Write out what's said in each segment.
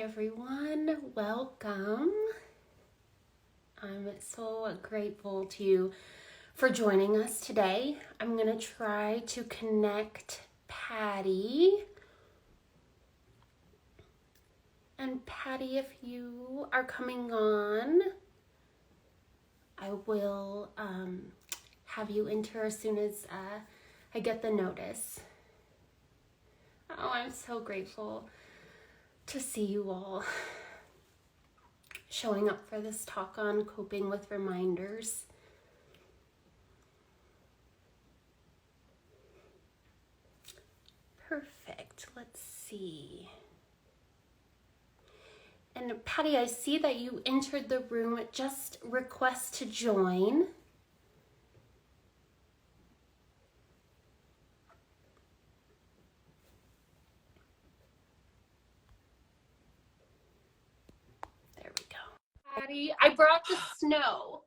everyone, welcome. I'm so grateful for joining us today. I'm going to try to connect Patty. And Patty, if you are coming on, I will have you enter as soon as I get the notice. Oh, I'm so grateful to see you all showing up for this talk on coping with reminders. Perfect. Let's see. And Patty, I see that you entered the room. Just request to join. There we go. Patty, I brought the snow.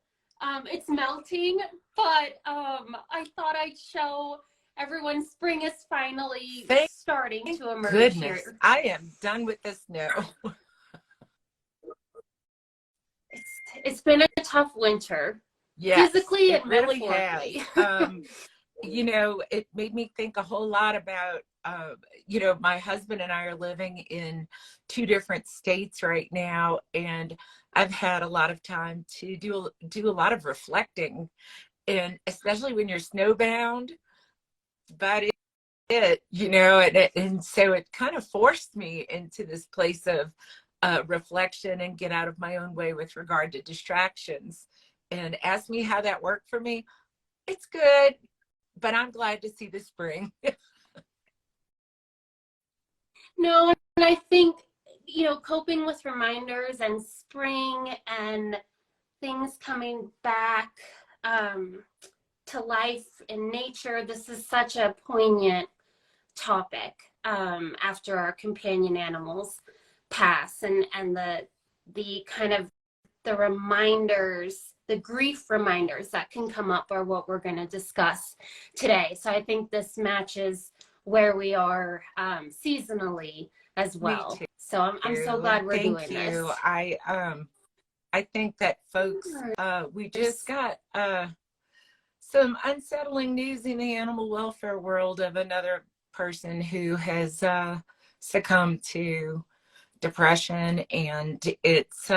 It's melting, but I thought I'd show everyone spring is finally starting to emerge here. I am done with the snow. It's been a tough winter. Yes, physically it and really metaphorically. has. It made me think a whole lot about, my husband and I are living in two different states right now, and I've had a lot of time to do a lot of reflecting, and especially when you're snowbound. But and so it kind of forced me into this place of reflection and get out of my own way with regard to distractions. And ask me how that worked for me. It's good, but I'm glad to see the spring. No, and I think, coping with reminders and spring and things coming back to life in nature, this is such a poignant topic after our companion animals pass, and the kind of the reminders, the grief reminders that can come up are what we're going to discuss today. So I think this matches where we are seasonally as well. So I'm so glad we're doing this. I think that folks, we just got some unsettling news in the animal welfare world of another person who has succumbed to depression, and it's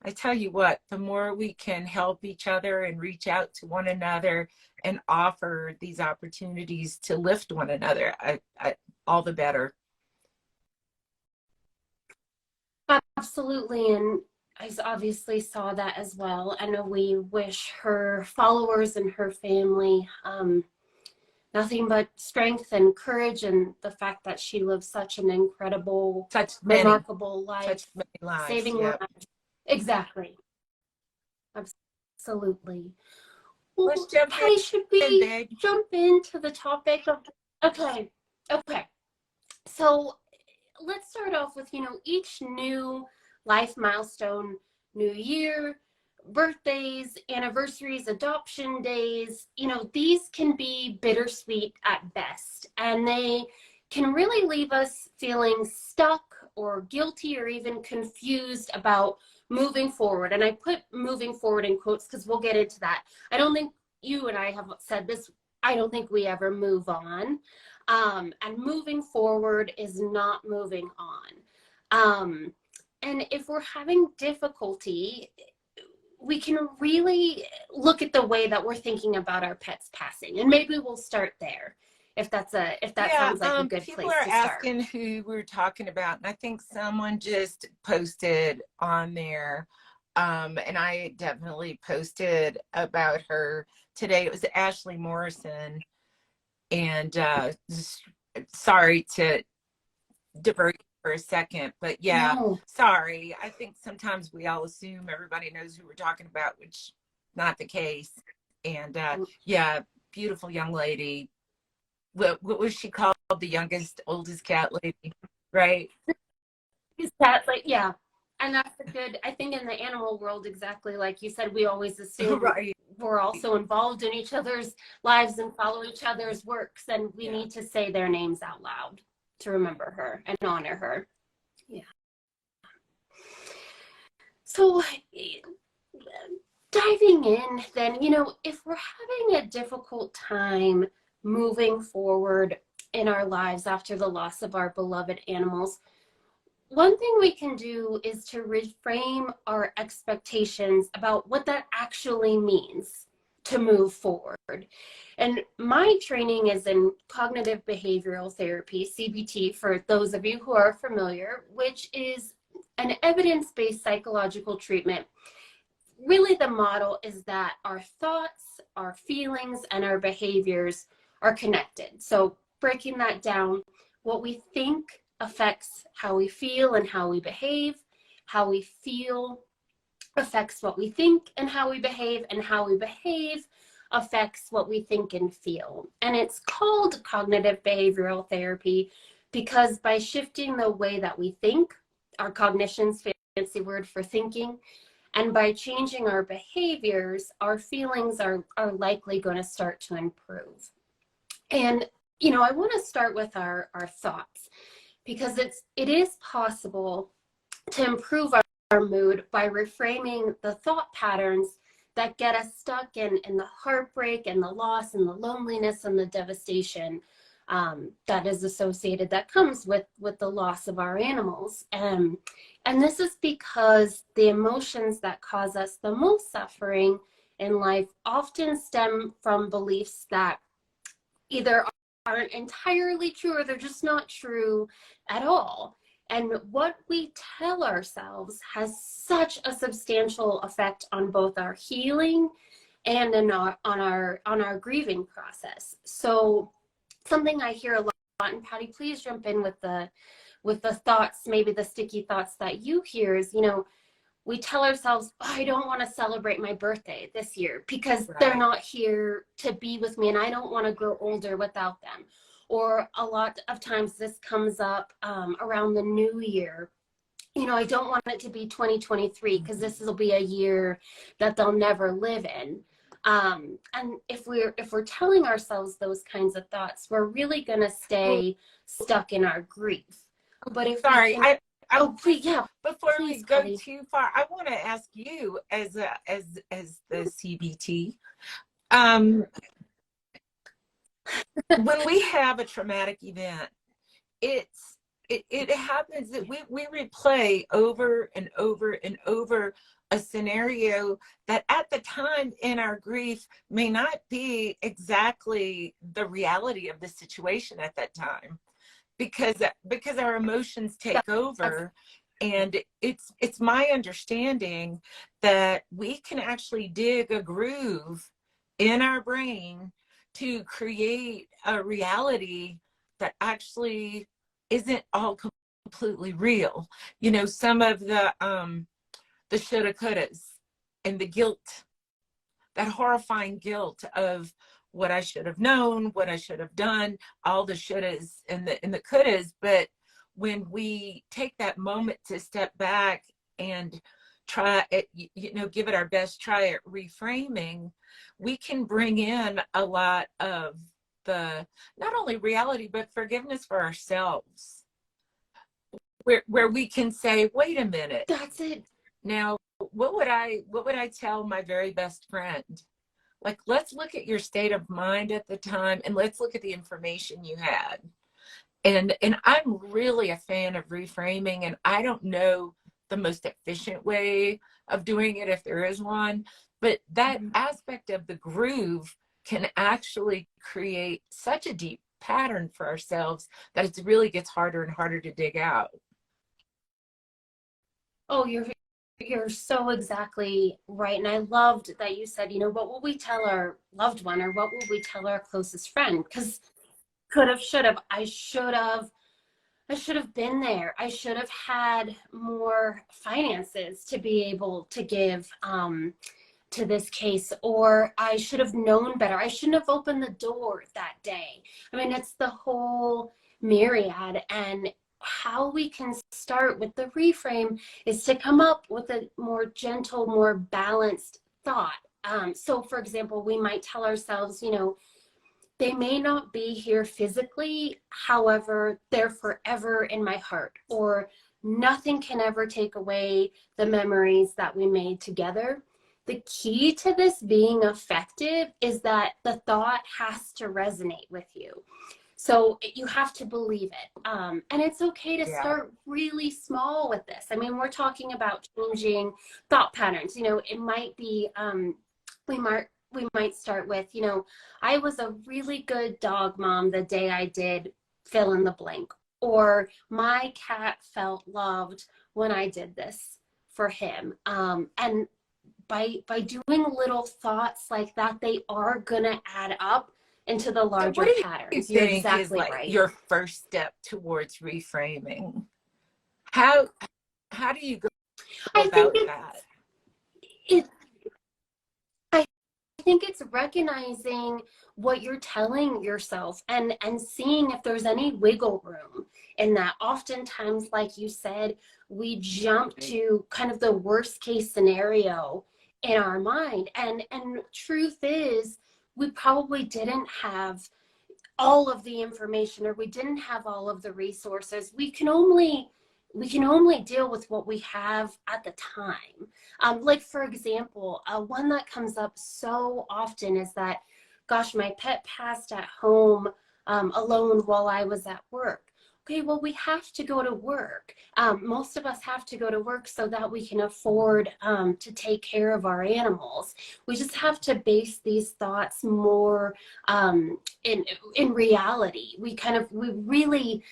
I tell you what, the more we can help each other and reach out to one another and offer these opportunities to lift one another, all the better. Absolutely. And I obviously saw that as well. I know we wish her followers and her family nothing but strength and courage, and the fact that she lived such an incredible, remarkable life, saving lives. Exactly. Absolutely. Well, let's jump Patty, should we jump into the topic of, okay. So let's start off with, each new life milestone, new year, birthdays, anniversaries, adoption days, these can be bittersweet at best, and they can really leave us feeling stuck or guilty or even confused about moving forward. And I put moving forward in quotes because we'll get into that. I don't think you and I have said this. I don't think we ever move on. And moving forward is not moving on. And if we're having difficulty, we can really look at the way that we're thinking about our pets passing. And maybe we'll start there. If that sounds like a good place to start. People are asking who we're talking about, and I think someone just posted on there, and I definitely posted about her today. It was Ashley Morrison, and sorry to divert for a second, but sorry. I think sometimes we all assume everybody knows who we're talking about, which not the case. And beautiful young lady. What was she called? The oldest cat lady, right? Cat, yeah. And that's I think in the animal world, exactly like you said, we always assume we're also involved in each other's lives and follow each other's works, and we need to say their names out loud to remember her and honor her. Yeah. So diving in, then, if we're having a difficult time moving forward in our lives after the loss of our beloved animals, one thing we can do is to reframe our expectations about what that actually means to move forward. And my training is in cognitive behavioral therapy, CBT, for those of you who are familiar, which is an evidence-based psychological treatment. Really, the model is that our thoughts, our feelings, and our behaviors are connected. So breaking that down, what we think affects how we feel and how we behave. How we feel affects what we think and how we behave, and how we behave affects what we think and feel. And it's called cognitive behavioral therapy because by shifting the way that we think, our cognition's fancy word for thinking, and by changing our behaviors, our feelings are likely going to start to improve. And, I want to start with our thoughts, because it is possible to improve our mood by reframing the thought patterns that get us stuck in the heartbreak and the loss and the loneliness and the devastation that is associated, that comes with the loss of our animals. And this is because the emotions that cause us the most suffering in life often stem from beliefs that either aren't entirely true or they're just not true at all. And what we tell ourselves has such a substantial effect on both our healing and on our grieving process. So something I hear a lot, and Patty, please jump in with the thoughts, maybe the sticky thoughts that you hear, is, we tell ourselves, oh, I don't want to celebrate my birthday this year because they're not here to be with me, and I don't want to grow older without them. Or a lot of times this comes up around the new year. I don't want it to be 2023 because this will be a year that they'll never live in. And if we're telling ourselves those kinds of thoughts, we're really going to stay stuck in our grief. But if sorry, oh, please, yeah. Before please, we go Patty. too far, I want to ask you, as the CBT, when we have a traumatic event, it happens that we replay over and over and over a scenario that at the time in our grief may not be exactly the reality of the situation at that time, because our emotions take over. And it's my understanding that we can actually dig a groove in our brain to create a reality that actually isn't all completely real. Some of the shoulda couldas and the guilt, that horrifying guilt of what I should have known, what I should have done, all the shouldas and the couldas. But when we take that moment to step back and try it, give it our best try at reframing, we can bring in a lot of the, not only reality, but forgiveness for ourselves, where we can say, wait a minute, That's it. Now, what would I tell my very best friend? Like, let's look at your state of mind at the time, and let's look at the information you had. And I'm really a fan of reframing, and I don't know the most efficient way of doing it, if there is one, but that aspect of the groove can actually create such a deep pattern for ourselves that it really gets harder and harder to dig out. Oh, you're so exactly right. And I loved that you said, what will we tell our loved one, or what will we tell our closest friend? Because could have, should have, I should have been there. I should have had more finances to be able to give to this case, or I should have known better. I shouldn't have opened the door that day. I mean, it's the whole myriad. And how we can start with the reframe is to come up with a more gentle, more balanced thought. So for example, we might tell ourselves, they may not be here physically, however, they're forever in my heart. Or Nothing can ever take away the memories that we made together. The key to this being effective is that the thought has to resonate with you. So you have to believe it. And it's okay to Yeah. start really small with this. I mean, we're talking about changing thought patterns. You know, it might be, we might start with, you know, I was a really good dog mom the day I did fill in the blank. Or my cat felt loved when I did this for him. And by doing little thoughts like that, they are gonna add up into the So what larger do you patterns. You're think is exactly like right. your first step towards reframing? How how do you go I think about that? it I think it's recognizing what you're telling yourself and seeing if there's any wiggle room in that. Oftentimes, like you said, we jump to kind of the worst case scenario in our mind. And truth is, we probably didn't have all of the information, or we didn't have all of the resources. We can only deal with what we have at the time. Like, for example, one that comes up so often is that, gosh, my pet passed at home, alone while I was at work. Okay, well, we have to go to work. Most of us have to go to work so that we can afford, to take care of our animals. We just have to base these thoughts more, in reality. We really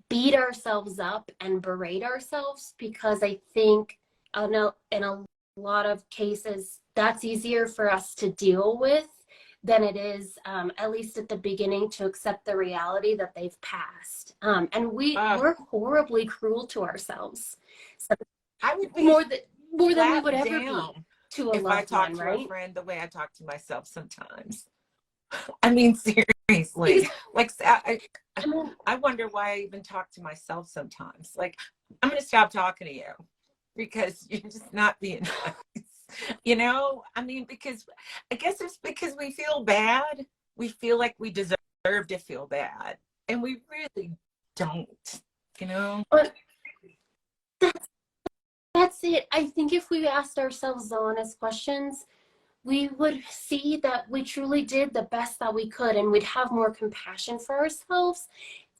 beat ourselves up and berate ourselves because I think, in a lot of cases, that's easier for us to deal with than it is, at least at the beginning, to accept the reality that they've passed. And Uh, we're horribly cruel to ourselves. So I would be more than we would slapped ever be down to a if I loved one, talked to a right? friend the way I talk to myself sometimes. I mean, seriously, like I mean, I wonder why I even talk to myself sometimes. Like, I'm going to stop talking to you because you're just not being nice. You know, I mean, because I guess it's because we feel bad. We feel like we deserve to feel bad, and we really don't, you know? but that's it. I think if we asked ourselves the honest questions, we would see that we truly did the best that we could, and we'd have more compassion for ourselves.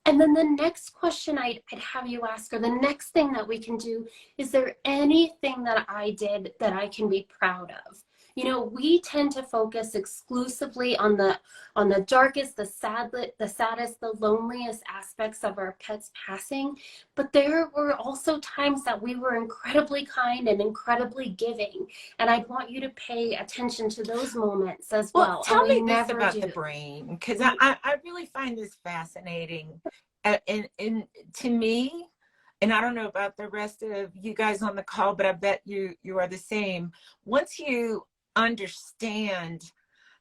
And then the next question I'd have you ask, or the next thing that we can do, is there anything that I did that I can be proud of? You know, we tend to focus exclusively on the darkest, the saddest, the loneliest aspects of our pets passing. But there were also times that we were incredibly kind and incredibly giving. And I'd want you to pay attention to those moments as Well, well. And tell we me this never about the do. brain, because I really find this fascinating. And to me, and I don't know about the rest of you guys on the call, but I bet you are the same. Once you understand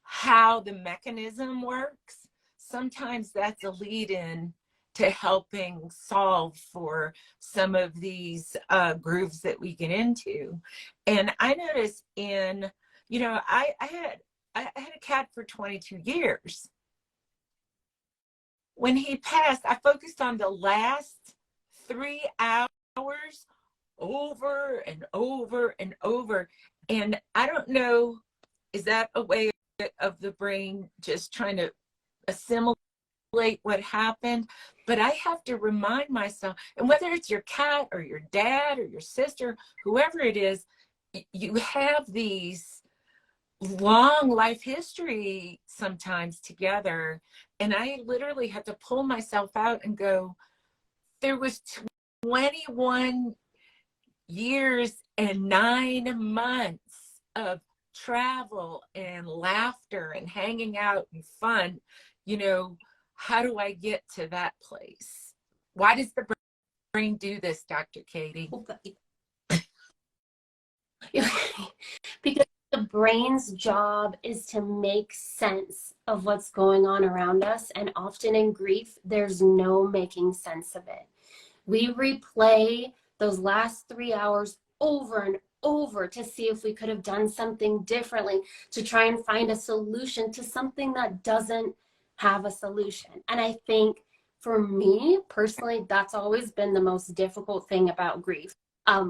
how the mechanism works, sometimes that's a lead in to helping solve for some of these grooves that we get into. And I noticed you know, I had a cat for 22 years. When he passed, I focused on the last 3 hours over and over and over. And I don't know, is that a way of the brain just trying to assimilate what happened? But I have to remind myself, and whether it's your cat or your dad or your sister, whoever it is, you have these long life history sometimes together. And I literally had to pull myself out and go, there was 21 years and 9 months of travel and laughter and hanging out and fun. You know, how do I get to that place? Why does the brain do this, Dr. Katie? Because the brain's job is to make sense of what's going on around us. And often in grief, there's no making sense of it. We replay those last 3 hours over and over to see if we could have done something differently, to try and find a solution to something that doesn't have a solution. And I think for me personally, that's always been the most difficult thing about grief.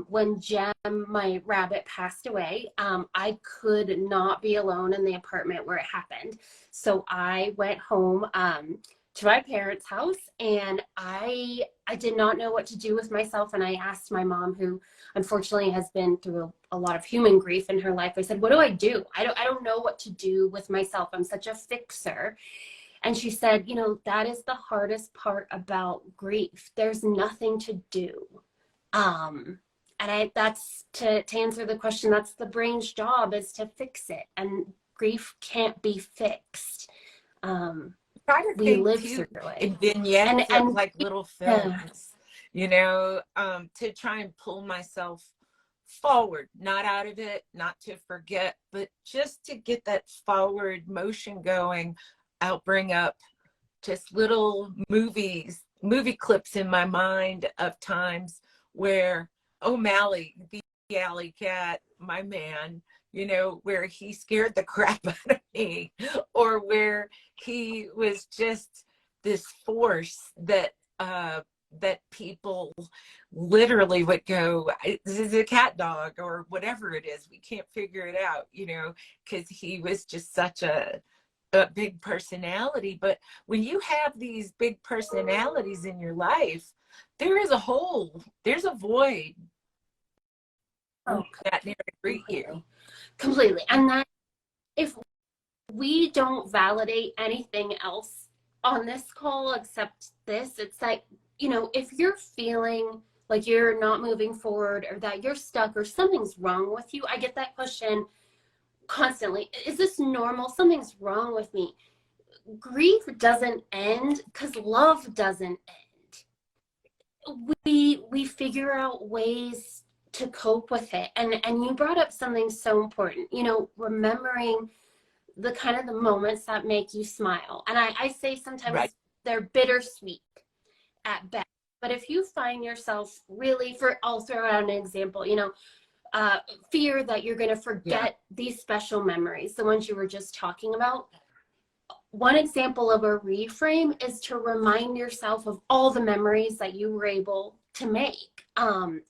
When Jem, my rabbit, passed away, I could not be alone in the apartment where it happened. So I went home to my parents' house, and I did not know what to do with myself. And I asked my mom, who unfortunately has been through a lot of human grief in her life. I said, "What do I do? I don't know what to do with myself. I'm such a fixer." And she said, that is the hardest part about grief. There's nothing to do. Um, and that's to answer the question, that's the brain's job, is to fix it. And grief can't be fixed. Try to We think live too through it. in vignettes, And like little yeah. films, to try and pull myself forward, not out of it, not to forget, but just to get that forward motion going. I'll bring up just little movie clips in my mind of times where O'Malley, the alley cat, my man, where he scared the crap out of me, or where he was just this force that people literally would go, "This is a cat dog," or whatever it is. We can't figure it out, because he was just such a big personality. But when you have these big personalities in your life, there is a hole, there's a void that never greet you. Completely. And that if we don't validate anything else on this call except this, it's like, if you're feeling like you're not moving forward, or that you're stuck, or something's wrong with you. I get that question constantly. Is this normal? Something's wrong with me. Grief doesn't end because love doesn't end. We figure out ways to cope with it. And you brought up something so important, remembering the kind of the moments that make you smile. And I say sometimes Right. they're bittersweet at best. But if you find yourself really, I'll throw out an example, fear that you're going to forget these special memories, the ones you were just talking about. One example of a reframe is to remind yourself of all the memories that you were able to make, and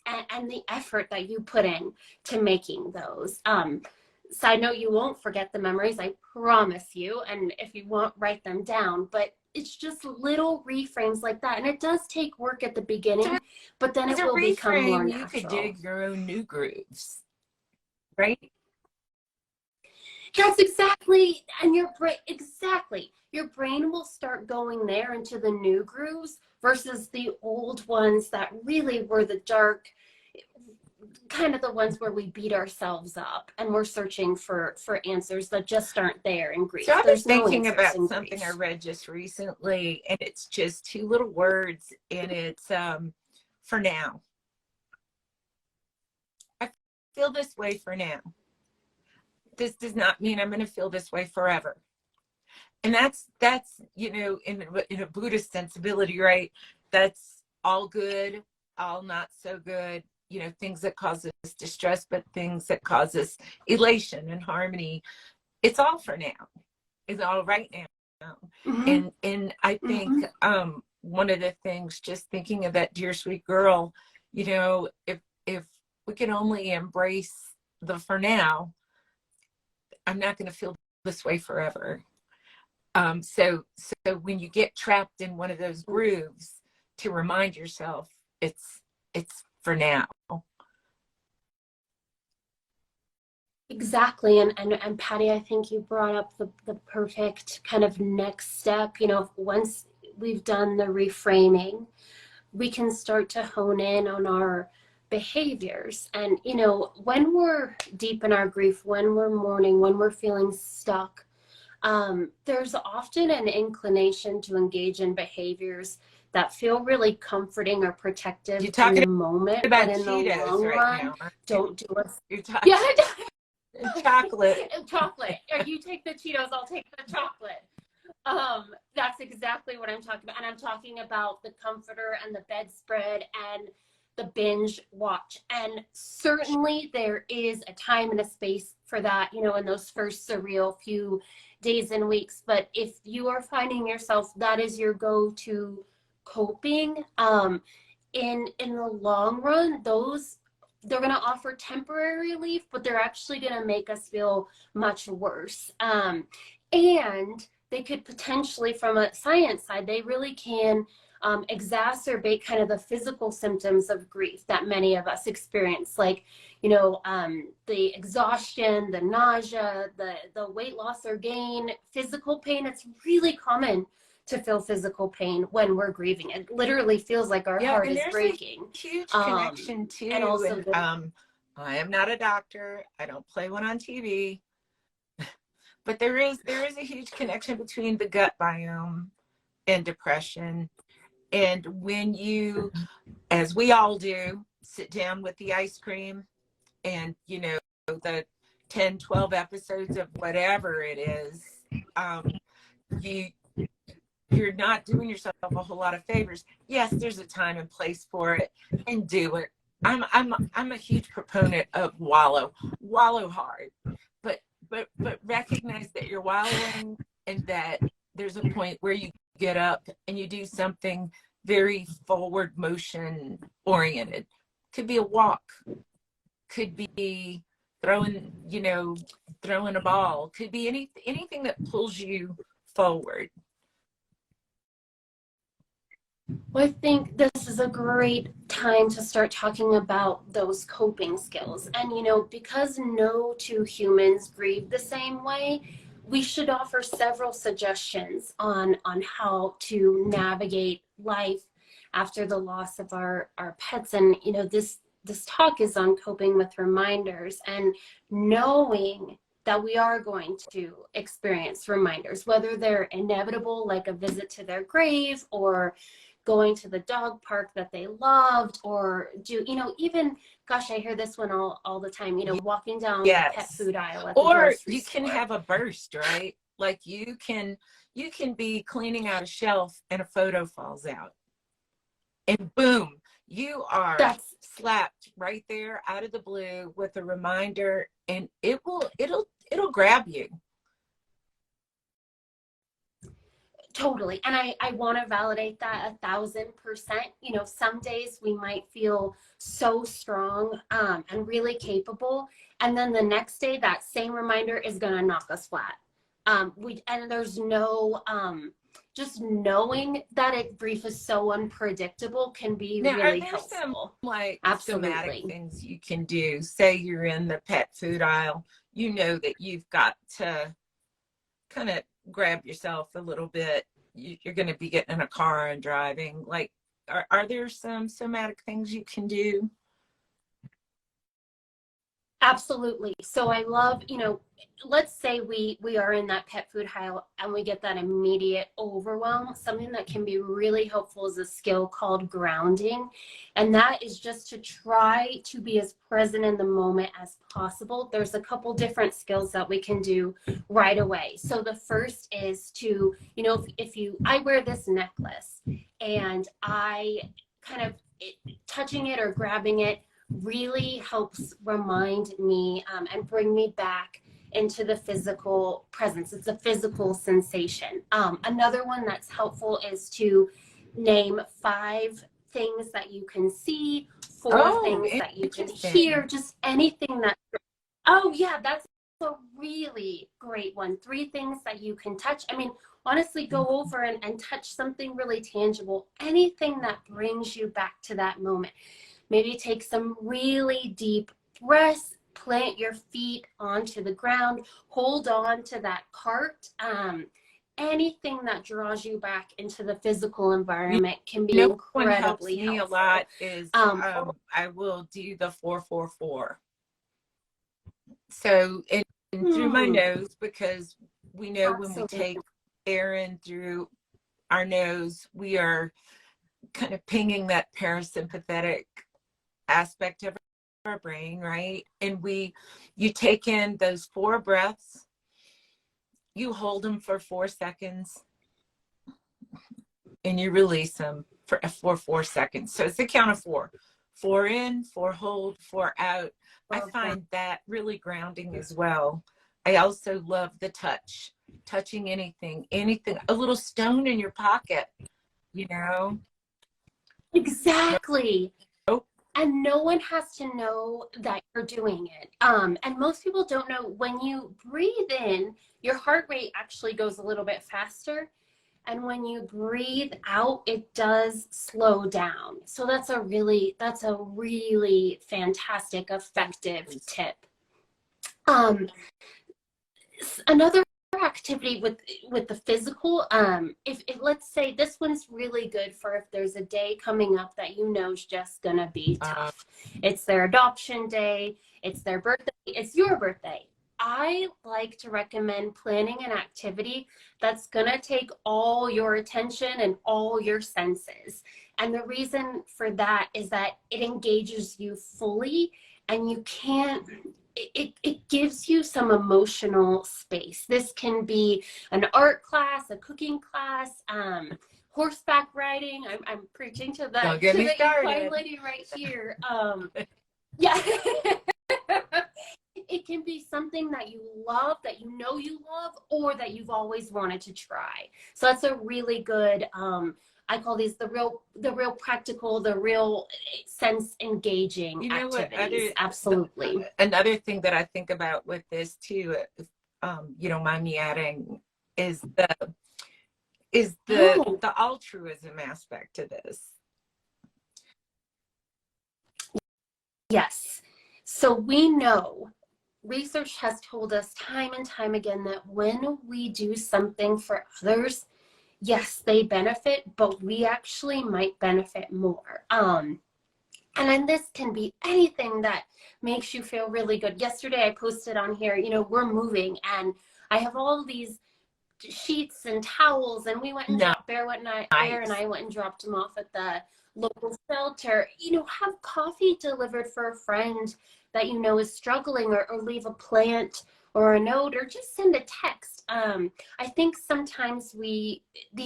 the effort that you put in to making those. Side note, you won't forget the memories, I promise you. And if you want, write them down. But it's just little reframes like that. And it does take work at the beginning, but then it will become more natural. You could dig your own new grooves, right? That's exactly, and your brain will start going there into the new grooves versus the old ones that really were the dark, kind of the ones where we beat ourselves up and we're searching for answers that just aren't there in grief. So I was There's thinking no about grief. something I read just recently, and it's just two little words, and it's for now. I feel this way for now. This does not mean I'm going to feel this way forever. And that's in a Buddhist sensibility, right? That's all good, all not so good, things that cause us distress, but things that cause us elation and harmony. It's all for now. It's all right now. Mm-hmm. And I think one of the things, just thinking of that dear sweet girl, if we can only embrace the for now, I'm not going to feel this way forever. So when you get trapped in one of those grooves, to remind yourself it's for now. Exactly. And Patty, I think you brought up the perfect kind of next step. Once we've done the reframing, we can start to hone in on our behaviors. And, when we're deep in our grief, when we're mourning, when we're feeling stuck, there's often an inclination to engage in behaviors that feel really comforting or protective in the moment, but in the long run, don't do us. Yeah. Chocolate. Or you take the Cheetos, I'll take the chocolate. That's exactly what I'm talking about. And I'm talking about the comforter and the bedspread and the binge watch. And certainly there is a time and a space for that, in those first surreal few days and weeks. But if you are finding yourself, that is your go-to coping, in the long run, they're going to offer temporary relief, but they're actually going to make us feel much worse. And they could potentially, from a science side, they really can exacerbate kind of the physical symptoms of grief that many of us experience, like, the exhaustion, the nausea, the weight loss or gain, physical pain. It's really common to feel physical pain when we're grieving. It literally feels like our Yeah, heart and is there's a breaking. huge Um, connection and too. also And I am not a doctor. I don't play one on TV, but there is a huge connection between the gut biome and depression. And when you, as we all do, sit down with the ice cream and the 10, 12 episodes of whatever it is, you you're not doing yourself a whole lot of favors. Yes, there's a time and place for it, and do it. I'm a huge proponent of wallow hard, but recognize that you're wallowing, and that there's a point where you get up and you do something very forward motion oriented. Could be a walk, could be throwing a ball, could be anything that pulls you forward. Well, I think this is a great time to start talking about those coping skills. And, because no two humans grieve the same way, we should offer several suggestions on how to navigate life after the loss of our pets. And, this talk is on coping with reminders and knowing that we are going to experience reminders, whether they're inevitable, like a visit to their grave, or going to the dog park that they loved, or even, gosh, I hear this one all the time, walking down the pet Yes. food aisle at the Or grocery you can store. have a burst, right? Like you can be cleaning out a shelf and a photo falls out. And boom, you are That's slapped right there out of the blue with a reminder, and it'll grab you. totally. And I want to validate that 1,000%. Some days we might feel so strong, and really capable. And then the next day, that same reminder is going to knock us flat. And there's no, just knowing that grief is so unpredictable can be Now, are really there some helpful. like somatic Absolutely. things you can do? Say you're in the pet food aisle, you know that you've got to kind of grab yourself a little bit. You're going to be getting in a car and driving. Like, are there some somatic things you can do? Absolutely. So I love, let's say we are in that pet food aisle and we get that immediate overwhelm. Something that can be really helpful is a skill called grounding. And that is just to try to be as present in the moment as possible. There's a couple different skills that we can do right away. So the first is to, I wear this necklace, and I kind of touching it or grabbing it really helps remind me, and bring me back into the physical presence. It's a physical sensation. Another one that's helpful is to name 5 things that you can see, 4 Oh, things that you can hear, interesting. just anything that, oh yeah, that's a really great one. 3 things that you can touch. I mean, honestly, go over and touch something really tangible, anything that brings you back to that moment. Maybe take some really deep breaths, plant your feet onto the ground, hold on to that cart. Anything that draws you back into the physical You environment can be One helps incredibly me a helpful. lot is Um, I will do the 4-4-4. So in through my hmm, nose, because we know when we absolutely. take air in through our nose, we are kind of pinging that parasympathetic aspect of our brain, right? And you take in those 4 breaths, you hold them for 4 seconds, and you release them for 4 seconds. So it's a count of 4. 4 in, 4 hold, 4 out. I Love that. find that really grounding as well. I also love the touching anything, a little stone in your pocket, you know? Exactly. Nope. And no one has to know that you're doing it. And most people don't know when you breathe in, your heart rate actually goes a little bit faster. And when you breathe out, it does slow down. So that's a really fantastic, effective tip. Um, Another activity with the physical, if let's say this one's really good for if there's a day coming up that you know is just gonna be tough. It's their adoption day, it's their birthday, it's your birthday. I like to recommend planning an activity that's gonna take all your attention and all your senses. And the reason for that is that it engages you fully, and you can't it gives you some emotional space. This can be an art class, a cooking class, horseback riding. I'm preaching to Don't the get me equine started. lady right here. Yeah. It can be something that you love, that you know you love, or that you've always wanted to try. So that's a really good, I call these the real practical, the real sense engaging You know what activities. Absolutely. another thing that I think about with this too, if you don't mind me adding, is Oh, the altruism aspect to this. yes. So we know, research has told us time and time again that when we do something for others, yes, they benefit, but we actually might benefit more. And then this can be anything that makes you feel really good. Yesterday, I posted on here, we're moving, and I have all these sheets and towels, and we went and dropped Bear and Nice. I went and dropped them off at the local shelter. Have coffee delivered for a friend that is struggling, or leave a plant or a note, or just send a text. I think sometimes they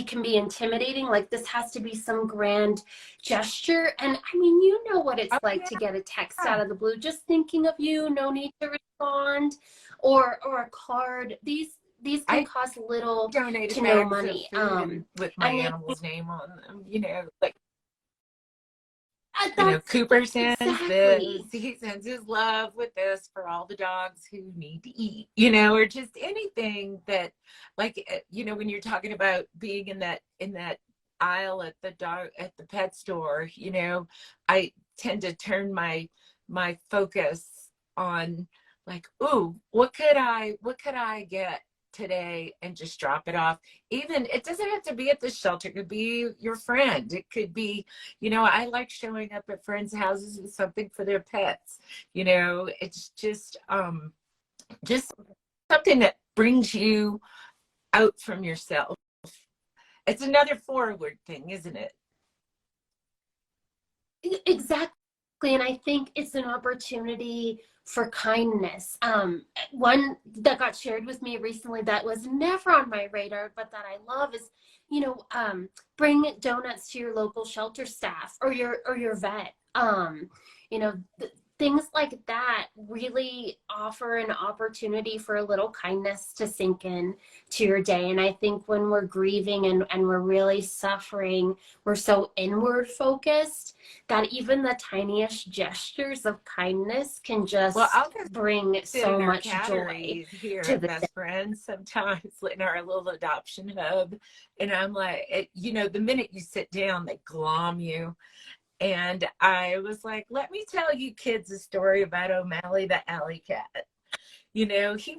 can be intimidating, like this has to be some grand gesture. And I mean, what it's Oh like to get a text out of the blue, just thinking of you, no need to respond, or a card. These can I cost little donated to no bags of money. food and with my And animal's name on them, like that's Cooper sends this, exactly. he sends his love with this for all the dogs who need to eat, or just anything that, like, when you're talking about being in that aisle at the pet store, I tend to turn my focus on, like, ooh, what could I get today, and just drop it off. Even, it doesn't have to be at the shelter, it could be your friend, it could be, I like showing up at friends' houses with something for their pets. It's just something that brings you out from yourself. It's another forward thing, isn't it? Exactly. And I think it's an opportunity for kindness. One that got shared with me recently that was never on my radar, but that I love is, bring donuts to your local shelter staff, or your vet. You know, things like that really offer an opportunity for a little kindness to sink in to your day. And I think when we're grieving, and we're really suffering, we're so inward focused, that even the tiniest gestures of kindness can Well, just I'll just bring sit so in our much cat joy area here to at the day. Best Friends sometimes, in our little adoption hub. And I'm like, the minute you sit down, they glom you. And I was like, let me tell you kids a story about O'Malley the alley cat. He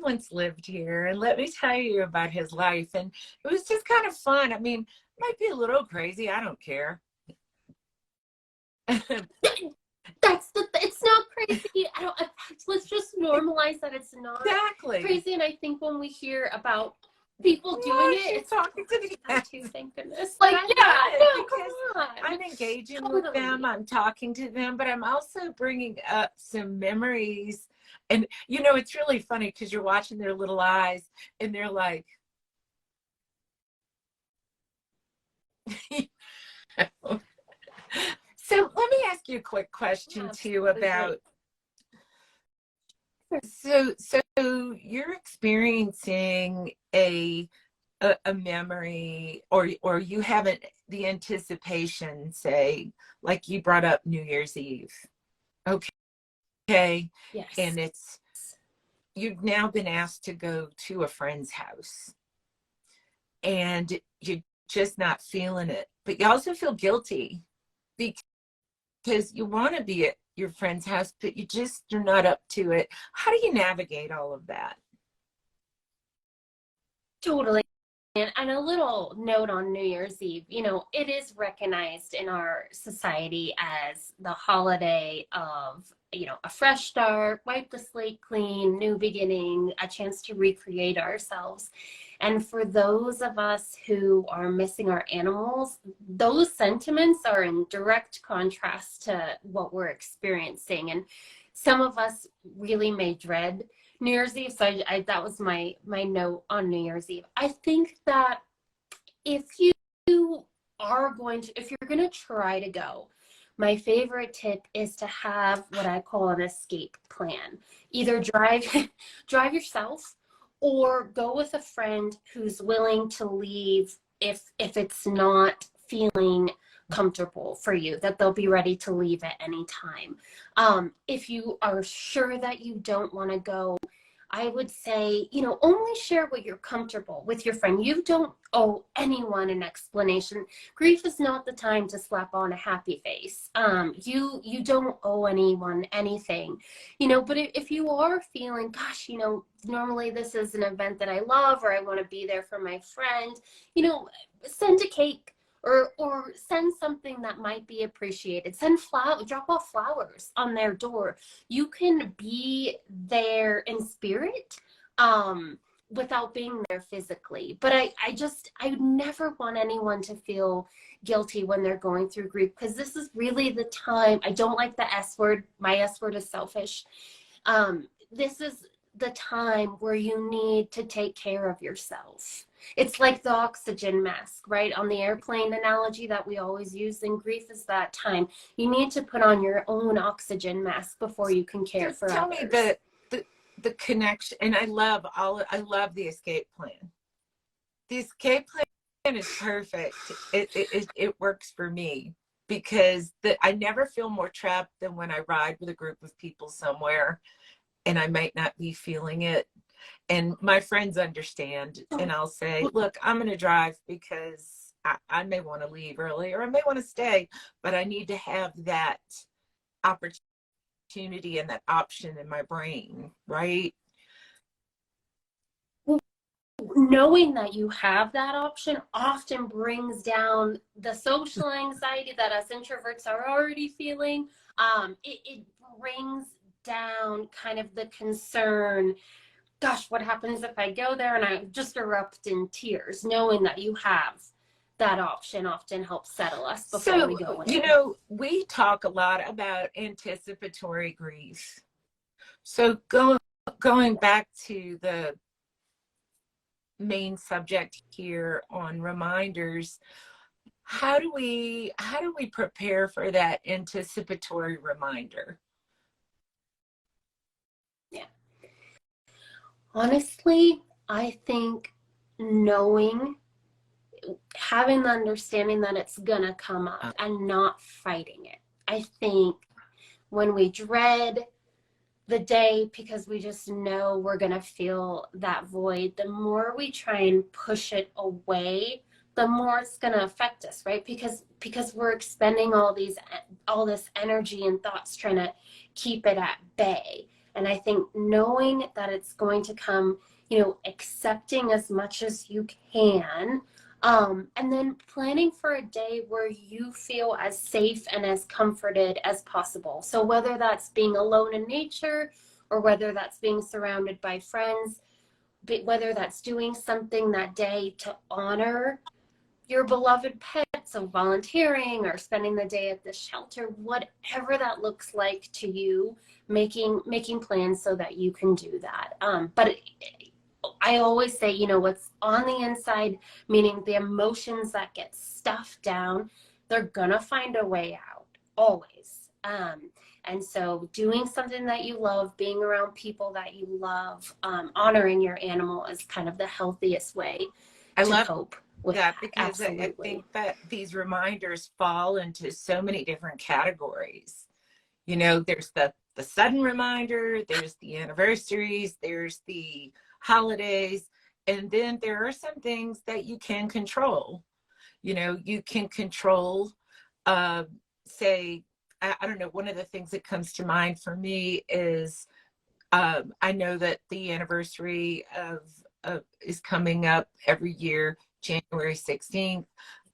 once lived here, and let me tell you about his life. And it was just kind of fun. I mean, might be a little crazy. I don't care. It's not crazy. Let's just normalize that it's not Exactly. crazy. And I think when we hear about people doing Yeah, it, she's it's talking to the that cats. too, thank goodness. But Like, I yeah, love it no, come because on. I'm engaging with them, Totally. I'm talking to them, but I'm also bringing up some memories. And, it's really funny because you're watching their little eyes, and they're like, So let me ask you a quick question too Absolutely. about, so you're experiencing a a memory, or you haven't, the anticipation, say, like you brought up New Year's Eve. Okay. Yes. And you've now been asked to go to a friend's house and you're just not feeling it, but you also feel guilty because you want to be at your friend's house, but you're not up to it. How do you navigate all of that? Totally. And a little note on New Year's Eve, it is recognized in our society as the holiday of, a fresh start, wipe the slate clean, new beginning, a chance to recreate ourselves. And for those of us who are missing our animals, those sentiments are in direct contrast to what we're experiencing. And some of us really may dread New Year's Eve. So that was my note on New Year's Eve. I think that if you if you're going to try to go, my favorite tip is to have what I call an escape plan. Either drive yourself or go with a friend who's willing to leave if it's not feeling comfortable for you, that they'll be ready to leave at any time. If you are sure that you don't want to go, I would say, only share what you're comfortable with your friend. You don't owe anyone an explanation. Grief is not the time to slap on a happy face. You don't owe anyone anything, but if you are feeling, gosh, normally this is an event that I love, or I want to be there for my friend, send a cake. Or send something that might be appreciated. Drop off flowers on their door. You can be there in spirit, without being there physically. But I would never want anyone to feel guilty when they're going through grief, because this is really the time. I don't like the S word. My S word is selfish. This is the time where you need to take care of yourself. It's like the oxygen mask, right? On the airplane analogy that we always use in grief is that time. You need to put on your own oxygen mask before you can care for Tell others. me the connection, and I love the escape plan. The escape plan is perfect. It works for me because I never feel more trapped than when I ride with a group of people somewhere and I might not be feeling it. And my friends understand, and I'll say, look, I'm going to drive because I may want to leave early, or I may want to stay, but I need to have that opportunity and that option in my brain, right? Knowing that you have that option often brings down the social anxiety that us introverts are already feeling. It brings down kind of the concern, gosh, what happens if I go there and I just erupt in tears? Knowing that you have that option often helps settle us before we go in. We talk a lot about anticipatory grief. So going back to the main subject here on reminders, how do we prepare for that anticipatory reminder? Yeah. Honestly, I think having the understanding that it's gonna come up and not fighting it. I think when we dread the day because we just know we're gonna feel that void, the more we try and push it away, the more it's gonna affect us, right? Because we're expending all this energy and thoughts trying to keep it at bay. And I think knowing that it's going to come, accepting as much as you can, and then planning for a day where you feel as safe and as comforted as possible. So whether that's being alone in nature, or whether that's being surrounded by friends, whether that's doing something that day to honor your beloved pet, so volunteering or spending the day at the shelter, whatever that looks like to you, making plans so that you can do that. But I always say, what's on the inside, meaning the emotions that get stuffed down, they're gonna find a way out, always. And so doing something that you love, being around people that you love, honoring your animal is kind of the healthiest way I to love cope with that that. because I think Absolutely. that these reminders fall into so many different categories. You know, there's the sudden reminder, there's the anniversaries, there's the holidays, and then there are some things that you can control. You know, you can control, uh, say, I don't know, one of the things that comes to mind for me is I know that the anniversary of is coming up every year, January 16th.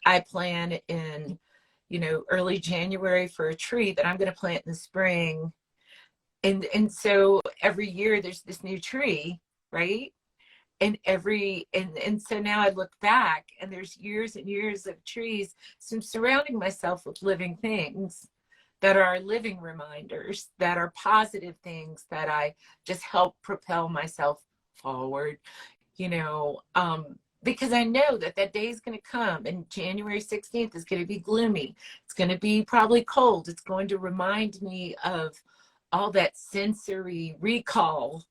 I plan in, you know, early January for a tree that I'm going to plant in the spring. And so every year there's this new tree, right? And so now I look back and there's years and years of trees. So I'm surrounding myself with living things that are living reminders, that are positive things that I just help propel myself forward, you know, because I know that that day is going to come, and January 16th is going to be gloomy. It's going to be probably cold. It's going to remind me of all that sensory recall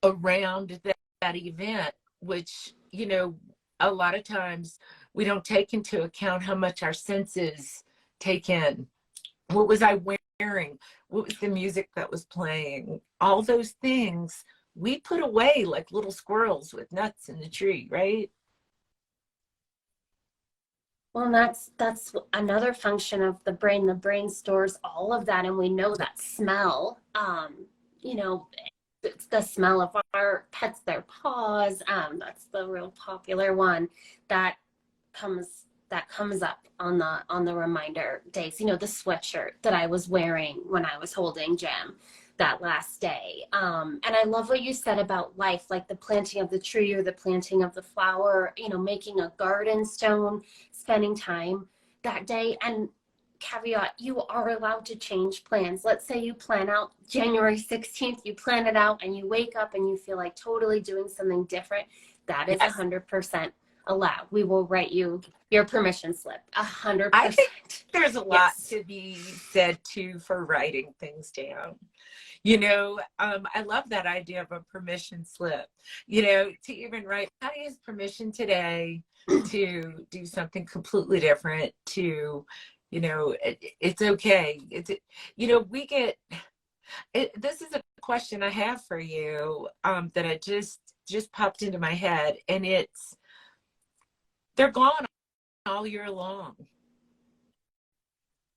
around that event, which, you know, a lot of times we don't take into account how much our senses take in. What was I wearing? What was the music that was playing? All those things we put away like little squirrels with nuts in the tree, right? Well, that's another function of the brain. The brain stores all of that, and we know that smell. You know, it's the smell of our pets, their paws. That's the real popular one that comes up on the reminder days. You know, the sweatshirt that I was wearing when I was holding Jim that last day. And I love what you said about life, like the planting of the tree or the planting of the flower, you know, making a garden stone, spending time that day. And caveat, you are allowed to change plans. Let's say you plan out January 16th, you plan it out and you wake up and you feel like totally doing something different. That is Yes. 100% allowed. We will write you your permission slip. I think 100%. there's a lot Yes. to be said too for writing things down. You know, I love that idea of a permission slip, you know, to even write, Patty has permission today to do something completely different, to, you know, it's okay. You know, this is a question I have for you, that I just popped into my head, and they're gone all year long.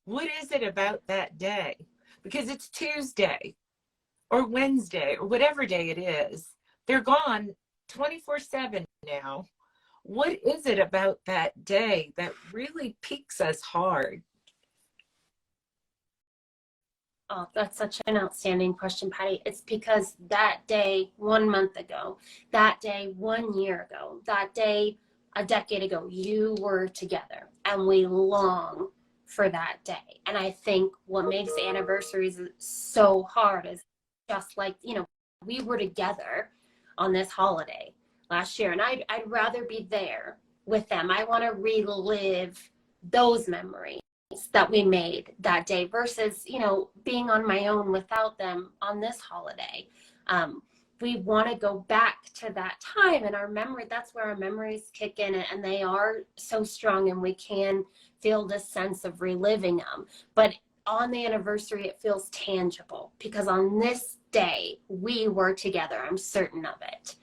What is it about that day? Because it's Tuesday or Wednesday or whatever day it is. They're gone 24/7 now. What is it about that day that really piques us hard? Oh, that's such an outstanding question, Patty. It's because that day 1 month ago, that day 1 year ago, that day a decade ago, you were together, and we long for that day. And I think what makes anniversaries so hard is just like, you know, we were together on this holiday last year, and I'd rather be there with them. I want to relive those memories that we made that day versus, you know, being on my own without them on this holiday. We want to go back to that time, and our memory, that's where our memories kick in, and they are so strong, and we can feel this sense of reliving them. But on the anniversary, it feels tangible because on this day we were together. I'm certain of it.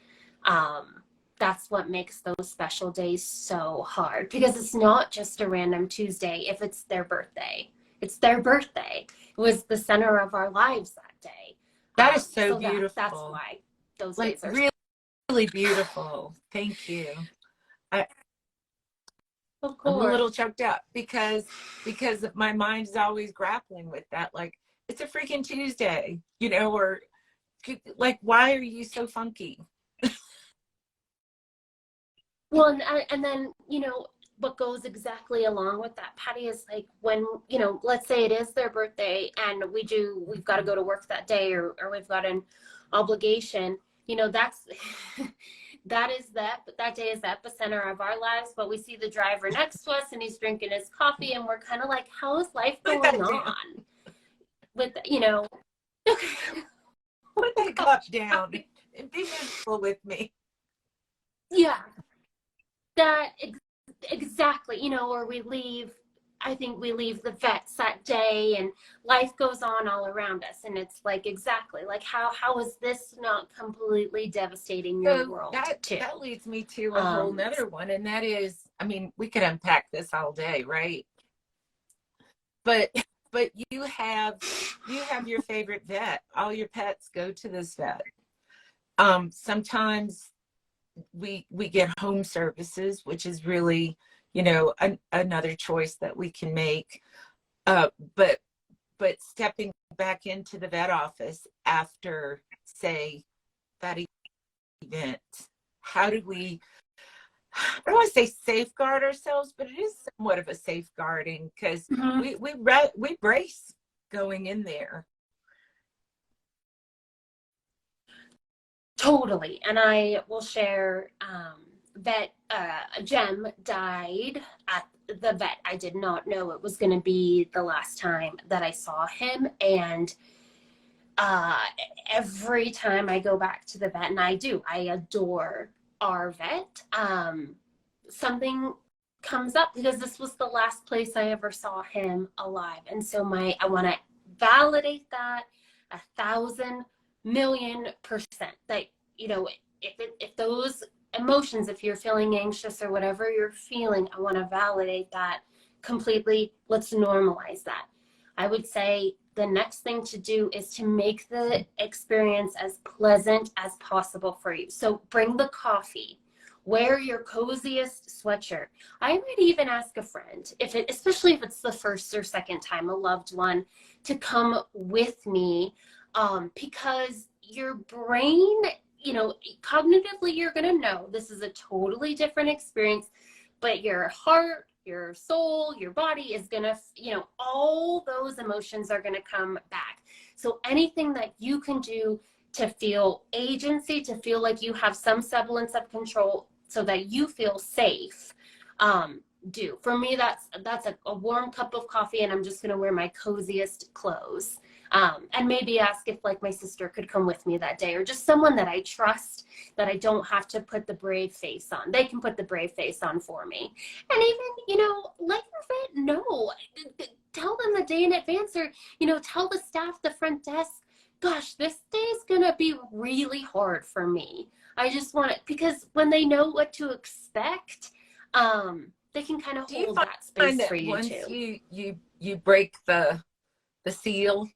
That's what makes those special days so hard, because it's not just a random Tuesday. If it's their birthday, it's their birthday. It was the center of our lives that day. That is so So that's beautiful. why those Like days are. really, really beautiful. Thank you. I, Of I'm a course. little choked up because my mind is always grappling with that. Like, it's a freaking Tuesday, you know, or like, why are you so funky? Well, and then, you know, what goes exactly along with that, Patty, is like when, you know, let's say it is their birthday and we've got to go to work that day, or we've got an obligation, you know, that day is the epicenter of our lives. But we see the driver next to us and he's drinking his coffee, and we're kind of like, how is life Put going that down. on? With, you know, Put that cup down and be miserable with me. yeah. that exactly, or I think we leave the vets that day and life goes on all around us. And it's like, exactly, like how is this not completely devastating your So world that too? that leads me to a whole Um, nother one, and that is, I mean, we could unpack this all day, right? But you have your favorite vet. All your pets go to this vet. Sometimes we get home services, which is really, another choice that we can make. Uh, but stepping back into the vet office after, say, that event, how do we, I don't want to say safeguard ourselves, but it is somewhat of a safeguarding, because mhm. we brace going in there. Totally. And I will share that Jem died at the vet. I did not know it was going to be the last time that I saw him. And uh, every time I go back to the vet, and I adore our vet, something comes up because this was the last place I ever saw him alive. And so I want to validate that 1,000,000,000% that, if those emotions, if you're feeling anxious or whatever you're feeling, I want to validate that completely. Let's normalize that. I would say the next thing to do is to make the experience as pleasant as possible for you. So bring the coffee, wear your coziest sweatshirt. I would even ask a friend, especially if it's the first or second time, a loved one, to come with me, because your brain, cognitively, you're going to know this is a totally different experience, but your heart, your soul, your body is going to, all those emotions are going to come back. So anything that you can do to feel agency, to feel like you have some semblance of control so that you feel safe, do. For me, that's a warm cup of coffee, and I'm just going to wear my coziest clothes. And maybe ask if like my sister could come with me that day, or just someone that I trust, that I don't have to put the brave face on. They can put the brave face on for me. And even, let your vet know. Tell them the day in advance, or, tell the staff, the front desk, gosh, this day is going to be really hard for me. I just want it, because when they know what to expect, they can kind of Do you hold that find space for that you once too. you break the seal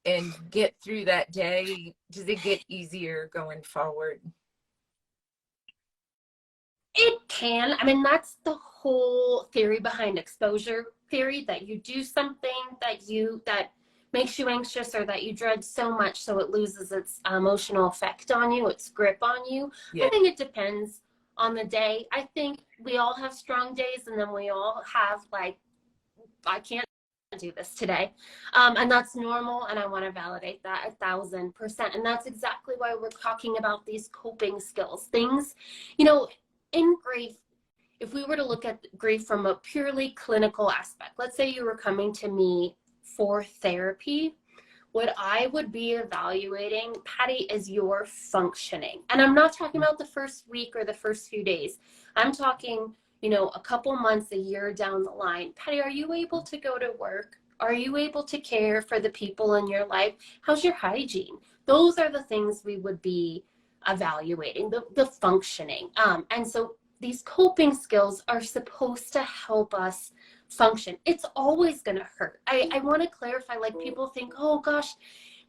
and get through that day, does it get easier going forward? It can. I mean, that's the whole theory behind exposure theory, that you do something that makes you anxious, or that you dread so much so it loses its emotional effect on you, its grip on you. I Yeah. think it depends on the day. I think we all have strong days, and then we all have, like, I can't do this today. And that's normal. And I want to validate that 1,000%. And that's exactly why we're talking about these coping skills. Things, in grief, if we were to look at grief from a purely clinical aspect, let's say you were coming to me for therapy, what I would be evaluating, Patty, is your functioning. And I'm not talking about the first week or the first few days. I'm talking, a couple months, a year down the line. Patty, are you able to go to work? Are you able to care for the people in your life? How's your hygiene? Those are the things we would be evaluating, the functioning. And so these coping skills are supposed to help us function. It's always going to hurt. I want to clarify, like, people think, oh gosh,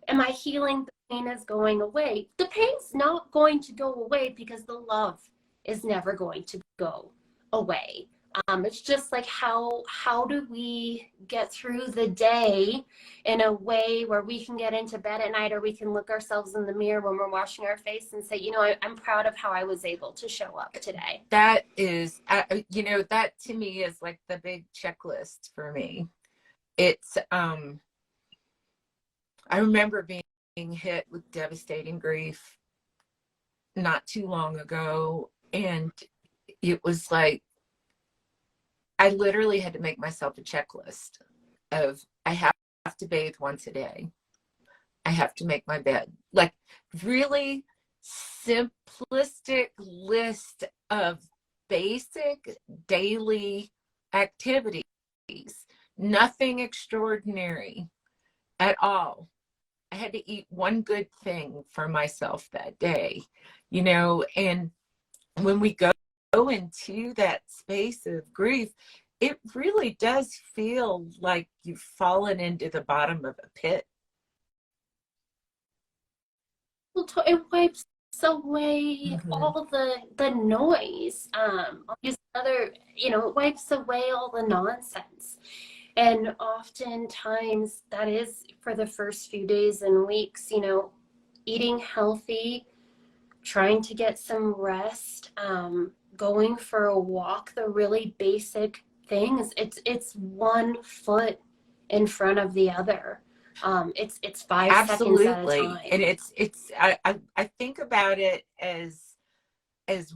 am I healing? The pain is going away. The pain's not going to go away, because the love is never going to go away. It's just like, how do we get through the day in a way where we can get into bed at night, or we can look ourselves in the mirror when we're washing our face and say, I'm proud of how I was able to show up today. That is, that to me is like the big checklist for me. It's, I remember being hit with devastating grief not too long ago. And it was like, I literally had to make myself a checklist of, I have to bathe once a day. I have to make my bed. Like, really simplistic list of basic daily activities, nothing extraordinary at all. I had to eat one good thing for myself that day, and when we go into that space of grief, it really does feel like you've fallen into the bottom of a pit. It wipes away all the noise. I'll use another, it wipes away all the nonsense. And oftentimes that is for the first few days and weeks, eating healthy, trying to get some rest, going for a walk, the really basic things. It's one foot in front of the other. It's 5 seconds at a time. And I think about it as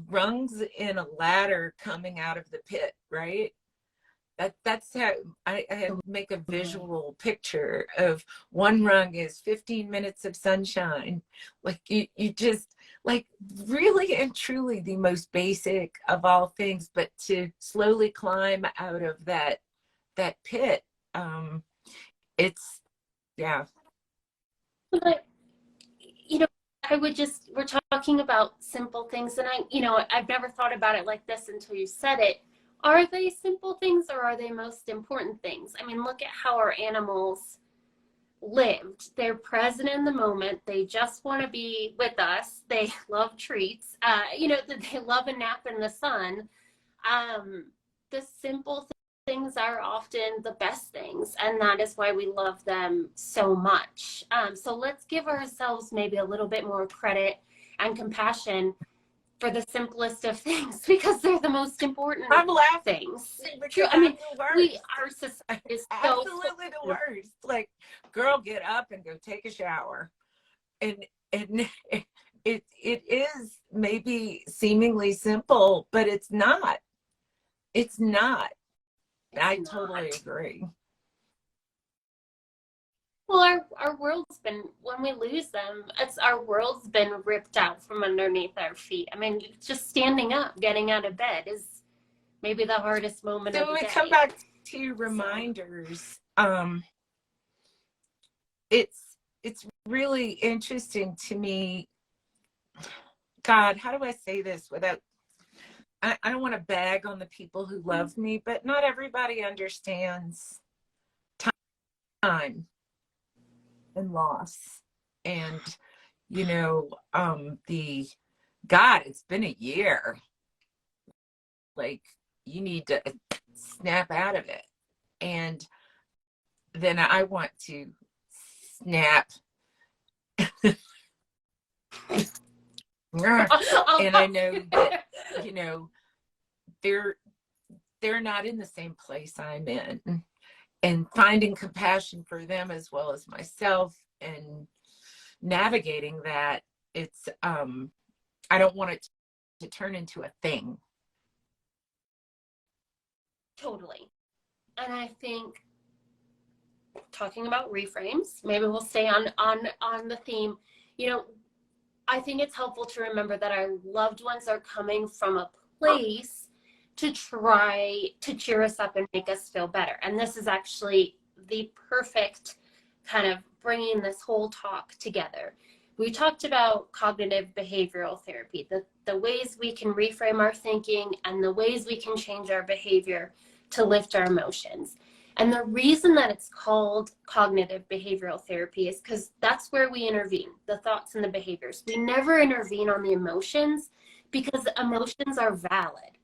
rungs in a ladder coming out of the pit, right? That's how I make a visual picture of one rung is 15 minutes of sunshine. Like you just, like, really and truly the most basic of all things, but to slowly climb out of that pit, it's, yeah. But, we're talking about simple things, and I've never thought about it like this until you said it. Are they simple things, or are they most important things? I mean, look at how our animals lived. They're present in the moment. They just want to be with us. They love treats. They love a nap in the sun. The simple things are often the best things, and that is why we love them so much. So let's give ourselves maybe a little bit more credit and compassion for the simplest of things, because they're the most important things. True. I mean, our society is so absolutely the worst. Like, girl, get up and go take a shower. And it is maybe seemingly simple, but it's not. It's not. I totally agree. Well, our world's been, when we lose them, our world's been ripped out from underneath our feet. I mean, just standing up, getting out of bed is maybe the hardest moment of the day. So we come back to reminders. It's really interesting to me. God, how do I say this without, I don't want to bag on the people who love me, but not everybody understands time and loss. And, God, it's been a year. Like, you need to snap out of it. And then I want to snap. And I know that, they're not in the same place I'm in. And finding compassion for them as well as myself and navigating that, it's, I don't want it to turn into a thing. Totally. And I think, talking about reframes, maybe we'll stay on the theme. I think it's helpful to remember that our loved ones are coming from a place to try to cheer us up and make us feel better. And this is actually the perfect kind of bringing this whole talk together. We talked about cognitive behavioral therapy, the ways we can reframe our thinking and the ways we can change our behavior to lift our emotions. And the reason that it's called cognitive behavioral therapy is because that's where we intervene, the thoughts and the behaviors. We never intervene on the emotions, because emotions are valid.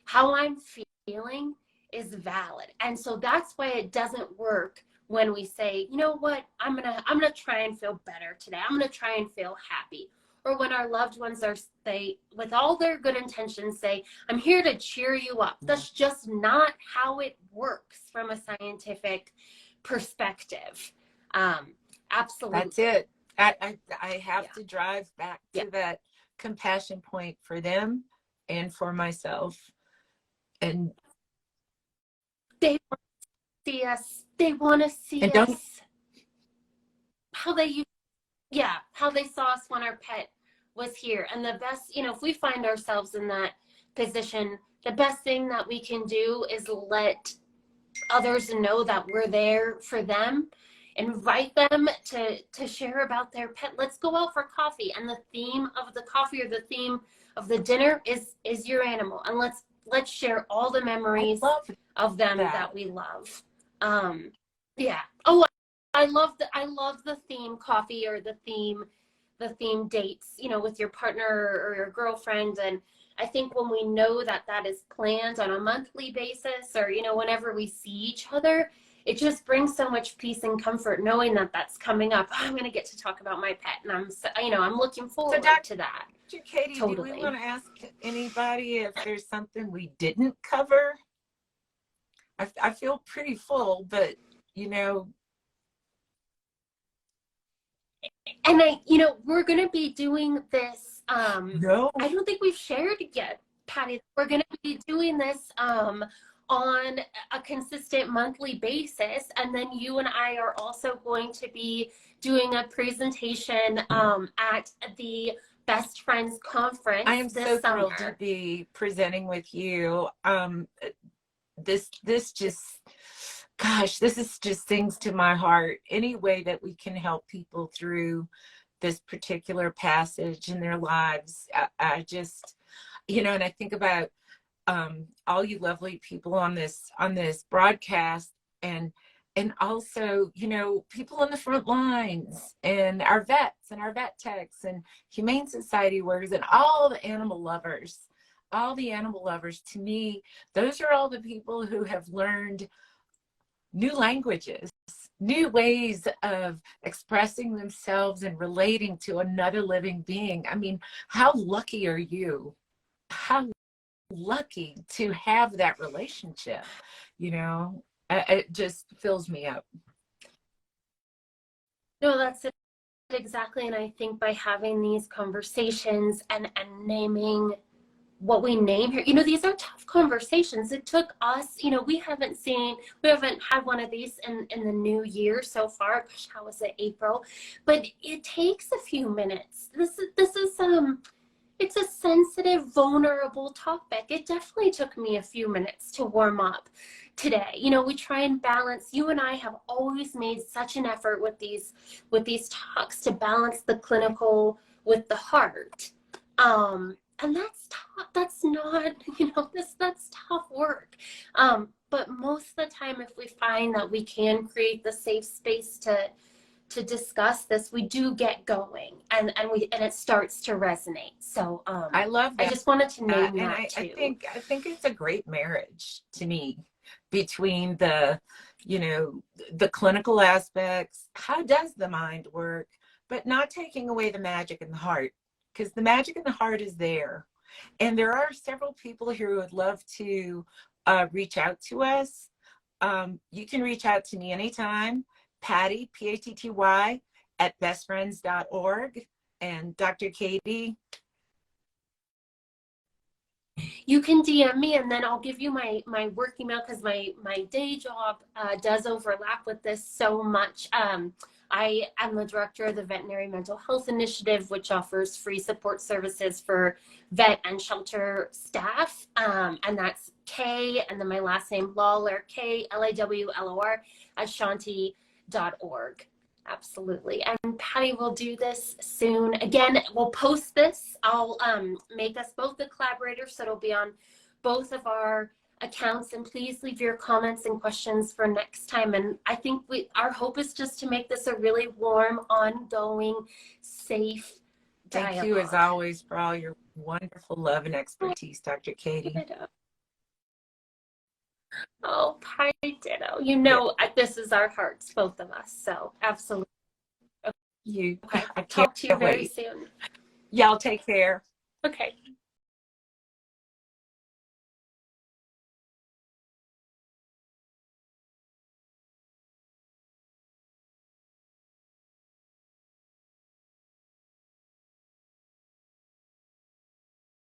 How I'm feeling is valid. And so that's why it doesn't work when we say, you know what, I'm gonna try and feel better today. I'm gonna try and feel happy. Or when our loved ones with all their good intentions, say, I'm here to cheer you up. That's just not how it works from a scientific perspective. Absolutely. That's it. I have to drive back to that compassion point for them and for myself. And they want to see us. They want to see us how they saw us when our pet was here. And the best, if we find ourselves in that position the best thing that we can do is let others know that we're there for them. Invite them to share about their pet. Let's go out for coffee, and the theme of the coffee or the theme of the dinner is your animal, and let's share all the memories of them that we love. Yeah. Oh, I love the theme coffee or the theme dates, with your partner or your girlfriend. And I think when we know that that is planned on a monthly basis, or whenever we see each other, it just brings so much peace and comfort knowing that that's coming up. I'm going to get to talk about my pet, and I'm looking forward to that. Katie, Totally. do we want to ask anybody if there's something we didn't cover? I feel pretty full, but and we're going to be doing this. No, I don't think we've shared yet, Patty. We're going to be doing this on a consistent monthly basis, and then you and I are also going to be doing a presentation at the Best Friends Conference. I am so summer. thrilled to be presenting with you. This just, gosh, this is just things to my heart. Any way that we can help people through this particular passage in their lives, I just, and I think about all you lovely people on this broadcast, and also people on the front lines, and our vets and our vet techs and humane society workers and all the animal lovers. To me, those are all the people who have learned new languages, new ways of expressing themselves and relating to another living being. I mean, how lucky are you? How lucky to have that relationship, it just fills me up. No, that's it exactly. And I think by having these conversations and naming what we name here, these are tough conversations. It took us, we haven't had one of these in the new year so far. Gosh, how was it, April? But it takes a few minutes. This is it's a sensitive, vulnerable topic. It definitely took me a few minutes to warm up today. We try and balance. You and I have always made such an effort with these talks to balance the clinical with the heart. And that's tough. That's not, that's tough work. But most of the time, if we find that we can create the safe space to discuss this, we do get going, and it starts to resonate. So I love that. I just wanted to name and that too. I think it's a great marriage to me between the the clinical aspects. How does the mind work, but not taking away the magic in the heart, because the magic in the heart is there. And there are several people here who would love to reach out to us. You can reach out to me anytime. Patty, Patty, at bestfriends.org. And Dr. Katie, you can DM me, and then I'll give you my work email, because my day job does overlap with this so much. I am the director of the Veterinary Mental Health Initiative, which offers free support services for vet and shelter staff. And that's K, and then my last name, Lawlor, KLAWLOR, at Shanti.org. Absolutely. And Patty will do this soon. Again, we'll post this. I'll make us both the collaborators, so it'll be on both of our accounts. And please leave your comments and questions for next time. And I think our hope is just to make this a really warm, ongoing, safe dialogue. Thank you as always for all your wonderful love and expertise, Dr. Katie. Oh, Patty, ditto. This is our hearts, both of us. So absolutely. Okay. Talk to you very soon. Y'all take care. Okay.